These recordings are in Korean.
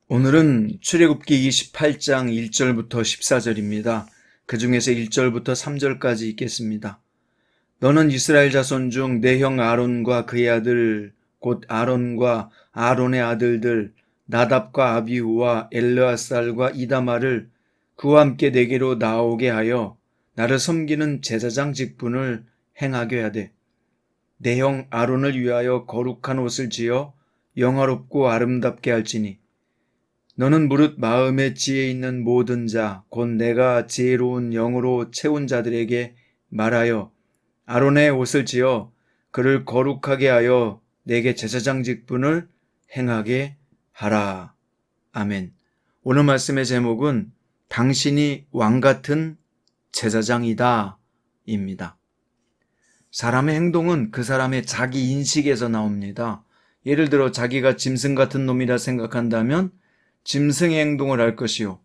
오늘은 출애굽기 28장 1절부터 14절입니다. 그 중에서 1절부터 3절까지 읽겠습니다. 너는 이스라엘 자손 중 내 형 아론과 그의 아들 곧 아론과 아론의 아들들 나답과 아비후와 엘르아살과 이다마를 그와 함께 내게로 나오게 하여 나를 섬기는 제사장 직분을 행하게 하되 내 형 아론을 위하여 거룩한 옷을 지어 영화롭고 아름답게 할지니 너는 무릇 마음에 지혜 있는 모든 자, 곧 내가 지혜로운 영으로 채운 자들에게 말하여 아론의 옷을 지어 그를 거룩하게 하여 내게 제사장 직분을 행하게 하라. 아멘. 오늘 말씀의 제목은 당신이 왕 같은 제사장이다 입니다. 사람의 행동은 그 사람의 자기 인식에서 나옵니다. 예를 들어 자기가 짐승 같은 놈이라 생각한다면 짐승의 행동을 할 것이요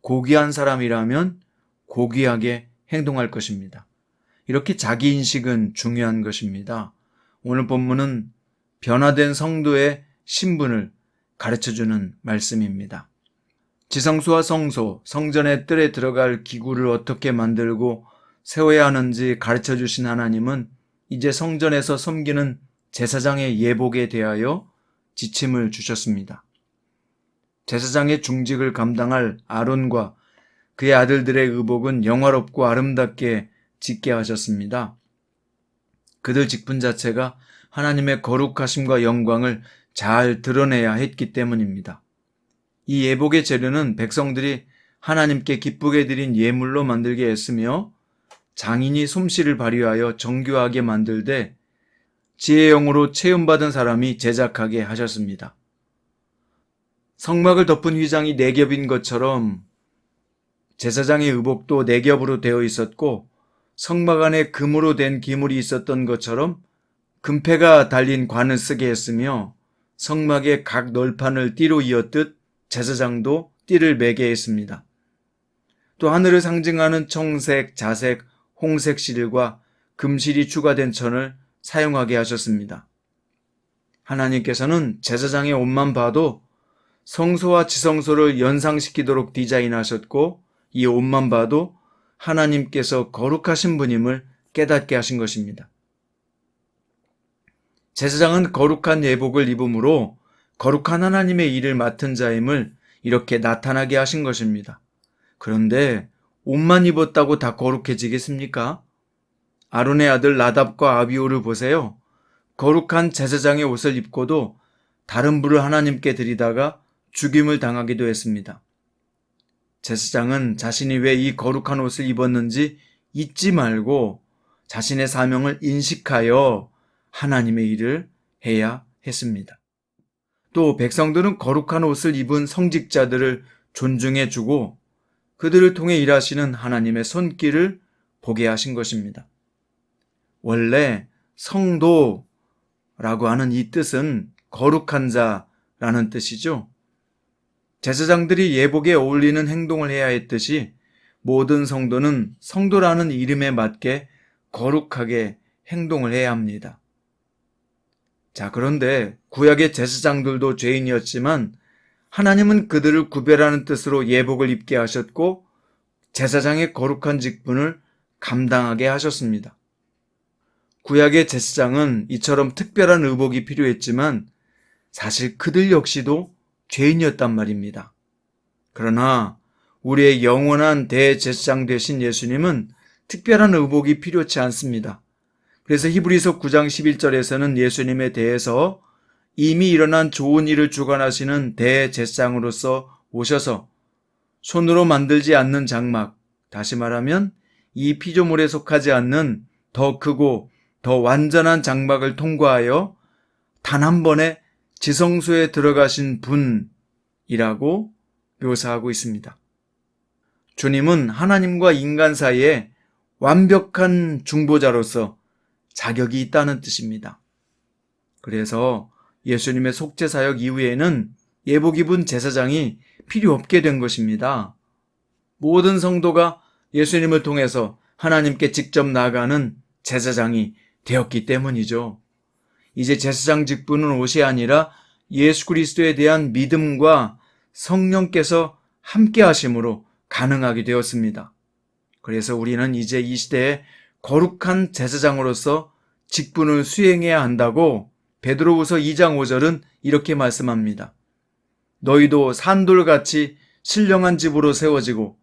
고귀한 사람이라면 고귀하게 행동할 것입니다. 이렇게 자기인식은 중요한 것입니다. 오늘 본문은 변화된 성도의 신분을 가르쳐주는 말씀입니다. 지성소와 성소, 성전의 뜰에 들어갈 기구를 어떻게 만들고 세워야 하는지 가르쳐주신 하나님은 이제 성전에서 섬기는 제사장의 예복에 대하여 지침을 주셨습니다. 제사장의 중직을 감당할 아론과 그의 아들들의 의복은 영화롭고 아름답게 짓게 하셨습니다. 그들 직분 자체가 하나님의 거룩하심과 영광을 잘 드러내야 했기 때문입니다. 이 예복의 재료는 백성들이 하나님께 기쁘게 드린 예물로 만들게 했으며 장인이 솜씨를 발휘하여 정교하게 만들되 지혜의 영으로 체험받은 사람이 제작하게 하셨습니다. 성막을 덮은 휘장이 4겹인 것처럼 제사장의 의복도 4겹으로 되어 있었고 성막 안에 금으로 된 기물이 있었던 것처럼 금패가 달린 관을 쓰게 했으며 성막의 각 널판을 띠로 이었듯 제사장도 띠를 매게 했습니다. 또 하늘을 상징하는 청색, 자색, 홍색 실과 금실이 추가된 천을 사용하게 하셨습니다. 하나님께서는 제사장의 옷만 봐도 성소와 지성소를 연상시키도록 디자인하셨고 이 옷만 봐도 하나님께서 거룩하신 분임을 깨닫게 하신 것입니다. 제사장은 거룩한 예복을 입음으로 거룩한 하나님의 일을 맡은 자임을 이렇게 나타나게 하신 것입니다. 그런데 옷만 입었다고 다 거룩해지겠습니까? 아론의 아들 나답과 아비후를 보세요. 거룩한 제사장의 옷을 입고도 다른 불을 하나님께 드리다가 죽임을 당하기도 했습니다. 제사장은 자신이 왜 이 거룩한 옷을 입었는지 잊지 말고 자신의 사명을 인식하여 하나님의 일을 해야 했습니다. 또 백성들은 거룩한 옷을 입은 성직자들을 존중해주고 그들을 통해 일하시는 하나님의 손길을 보게 하신 것입니다. 원래 성도라고 하는 이 뜻은 거룩한 자라는 뜻이죠. 제사장들이 예복에 어울리는 행동을 해야 했듯이 모든 성도는 성도라는 이름에 맞게 거룩하게 행동을 해야 합니다. 자, 그런데 구약의 제사장들도 죄인이었지만 하나님은 그들을 구별하는 뜻으로 예복을 입게 하셨고 제사장의 거룩한 직분을 감당하게 하셨습니다. 구약의 제사장은 이처럼 특별한 의복이 필요했지만 사실 그들 역시도 죄인이었단 말입니다. 그러나 우리의 영원한 대제사장 되신 예수님은 특별한 의복이 필요치 않습니다. 그래서 히브리서 9장 11절에서는 예수님에 대해서 이미 일어난 좋은 일을 주관하시는 대제사장으로서 오셔서 손으로 만들지 않는 장막, 다시 말하면 이 피조물에 속하지 않는 더 크고 더 완전한 장막을 통과하여 단 한 번에 지성소에 들어가신 분이라고 묘사하고 있습니다. 주님은 하나님과 인간 사이에 완벽한 중보자로서 자격이 있다는 뜻입니다. 그래서 예수님의 속죄사역 이후에는 예복 입은 제사장이 필요 없게 된 것입니다. 모든 성도가 예수님을 통해서 하나님께 직접 나아가는 제사장이 되었기 때문이죠. 이제 제사장 직분은 옷이 아니라 예수 그리스도에 대한 믿음과 성령께서 함께 하심으로 가능하게 되었습니다. 그래서 우리는 이제 이 시대에 거룩한 제사장으로서 직분을 수행해야 한다고 베드로후서 2장 5절은 이렇게 말씀합니다. 너희도 산돌같이 신령한 집으로 세워지고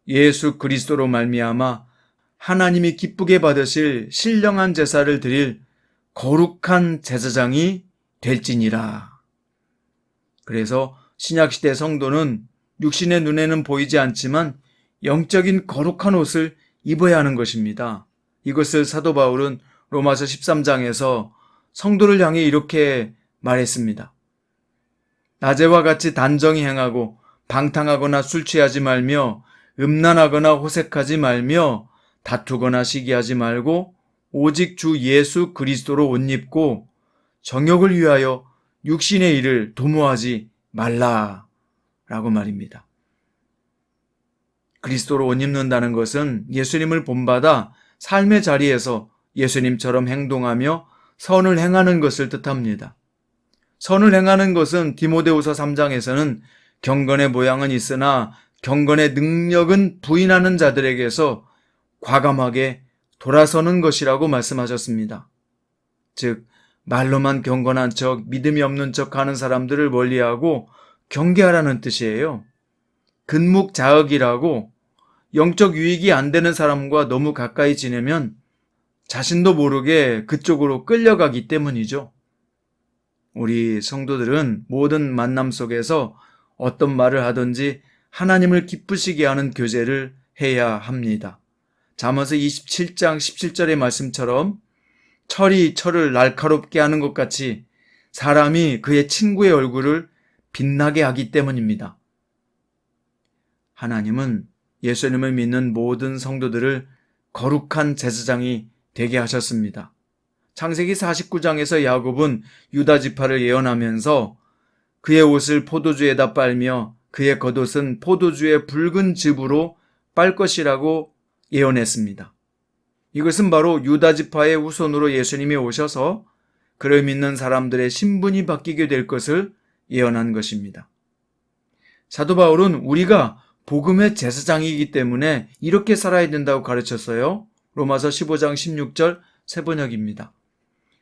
예수 그리스도로 말미암아 하나님이 기쁘게 받으실 신령한 제사를 드릴 거룩한 제사장이 될지니라. 그래서 신약시대 성도는 육신의 눈에는 보이지 않지만 영적인 거룩한 옷을 입어야 하는 것입니다. 이것을 사도 바울은 로마서 13장에서 성도를 향해 이렇게 말했습니다. 낮에와 같이 단정히 행하고 방탕하거나 술 취하지 말며 음란하거나 호색하지 말며 다투거나 시기하지 말고 오직 주 예수 그리스도로 옷 입고 정욕을 위하여 육신의 일을 도모하지 말라 라고 말입니다. 그리스도로 옷 입는다는 것은 예수님을 본받아 삶의 자리에서 예수님처럼 행동하며 선을 행하는 것을 뜻합니다. 선을 행하는 것은 디모데후서 3장에서는 경건의 모양은 있으나 경건의 능력은 부인하는 자들에게서 과감하게 돌아서는 것이라고 말씀하셨습니다. 즉 말로만 경건한 척, 믿음이 없는 척 하는 사람들을 멀리하고 경계하라는 뜻이에요. 근묵자억이라고 영적 유익이 안 되는 사람과 너무 가까이 지내면 자신도 모르게 그쪽으로 끌려가기 때문이죠. 우리 성도들은 모든 만남 속에서 어떤 말을 하든지 하나님을 기쁘시게 하는 교제를 해야 합니다. 잠언서 27장 17절의 말씀처럼 철이 철을 날카롭게 하는 것 같이 사람이 그의 친구의 얼굴을 빛나게 하기 때문입니다. 하나님은 예수님을 믿는 모든 성도들을 거룩한 제사장이 되게 하셨습니다. 창세기 49장에서 야곱은 유다 지파를 예언하면서 그의 옷을 포도주에다 빨며 그의 겉옷은 포도주의 붉은 즙으로 빨 것이라고 예언했습니다. 이것은 바로 유다 지파의 후손으로 예수님이 오셔서 그를 믿는 사람들의 신분이 바뀌게 될 것을 예언한 것입니다. 사도 바울은 우리가 복음의 제사장이기 때문에 이렇게 살아야 된다고 가르쳤어요. 로마서 15장 16절 세번역입니다.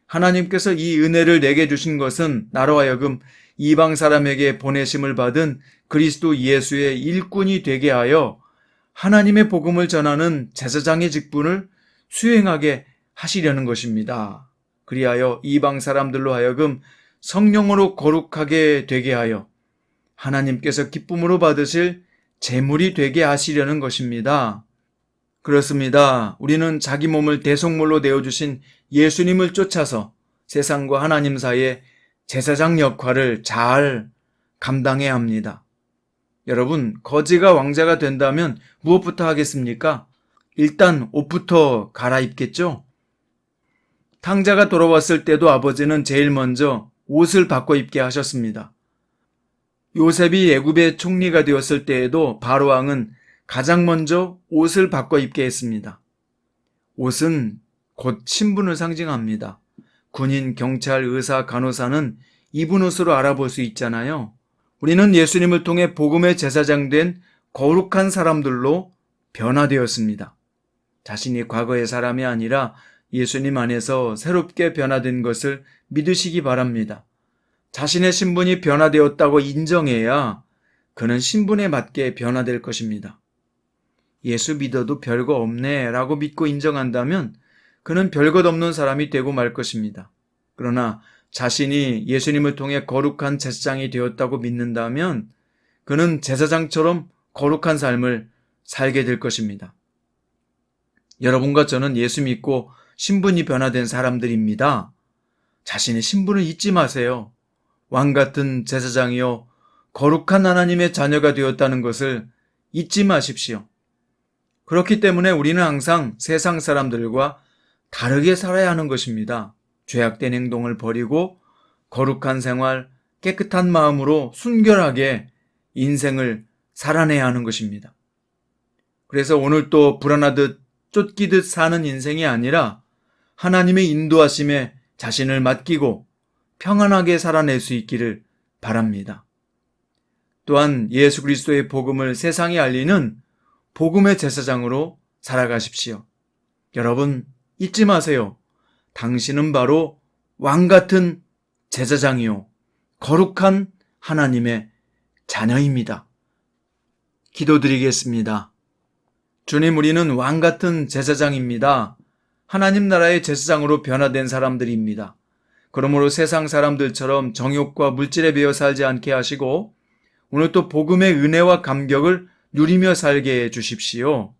하나님께서 이 은혜를 내게 주신 것은 나로 하여금 이방 사람에게 보내심을 받은 그리스도 예수의 일꾼이 되게 하여 하나님의 복음을 전하는 제사장의 직분을 수행하게 하시려는 것입니다. 그리하여 이방 사람들로 하여금 성령으로 거룩하게 되게 하여 하나님께서 기쁨으로 받으실 제물이 되게 하시려는 것입니다. 그렇습니다. 우리는 자기 몸을 대속물로 내어주신 예수님을 쫓아서 세상과 하나님 사이에 제사장 역할을 잘 감당해야 합니다. 여러분, 거지가 왕자가 된다면 무엇부터 하겠습니까? 일단 옷부터 갈아입겠죠? 탕자가 돌아왔을 때도 아버지는 제일 먼저 옷을 바꿔 입게 하셨습니다. 요셉이 애굽의 총리가 되었을 때에도 바로왕은 가장 먼저 옷을 바꿔 입게 했습니다. 옷은 곧 신분을 상징합니다. 군인, 경찰, 의사, 간호사는 입은 옷으로 알아볼 수 있잖아요. 우리는 예수님을 통해 복음의 제사장 된 거룩한 사람들로 변화되었습니다. 자신이 과거의 사람이 아니라 예수님 안에서 새롭게 변화된 것을 믿으시기 바랍니다. 자신의 신분이 변화되었다고 인정해야 그는 신분에 맞게 변화될 것입니다. 예수 믿어도 별거 없네 라고 믿고 인정한다면 그는 별것 없는 사람이 되고 말 것입니다. 그러나 자신이 예수님을 통해 거룩한 제사장이 되었다고 믿는다면 그는 제사장처럼 거룩한 삶을 살게 될 것입니다. 여러분과 저는 예수 믿고 신분이 변화된 사람들입니다. 자신의 신분을 잊지 마세요. 왕 같은 제사장이요 거룩한 하나님의 자녀가 되었다는 것을 잊지 마십시오. 그렇기 때문에 우리는 항상 세상 사람들과 다르게 살아야 하는 것입니다. 죄악된 행동을 버리고 거룩한 생활, 깨끗한 마음으로 순결하게 인생을 살아내야 하는 것입니다. 그래서 오늘 또 불안하듯 쫓기듯 사는 인생이 아니라 하나님의 인도하심에 자신을 맡기고 평안하게 살아낼 수 있기를 바랍니다. 또한 예수 그리스도의 복음을 세상에 알리는 복음의 제사장으로 살아가십시오. 여러분 잊지 마세요. 당신은 바로 왕 같은 제사장이요 거룩한 하나님의 자녀입니다. 기도드리겠습니다. 주님, 우리는 왕 같은 제사장입니다. 하나님 나라의 제사장으로 변화된 사람들입니다. 그러므로 세상 사람들처럼 정욕과 물질에 배어 살지 않게 하시고 오늘 또 복음의 은혜와 감격을 누리며 살게 해 주십시오.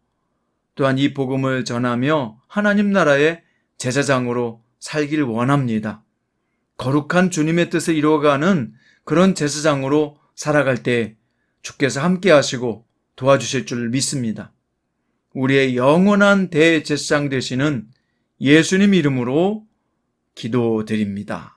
또한 이 복음을 전하며 하나님 나라의 제사장으로 살길 원합니다. 거룩한 주님의 뜻을 이루어가는 그런 제사장으로 살아갈 때 주께서 함께 하시고 도와주실 줄 믿습니다. 우리의 영원한 대제사장 되시는 예수님 이름으로 기도드립니다.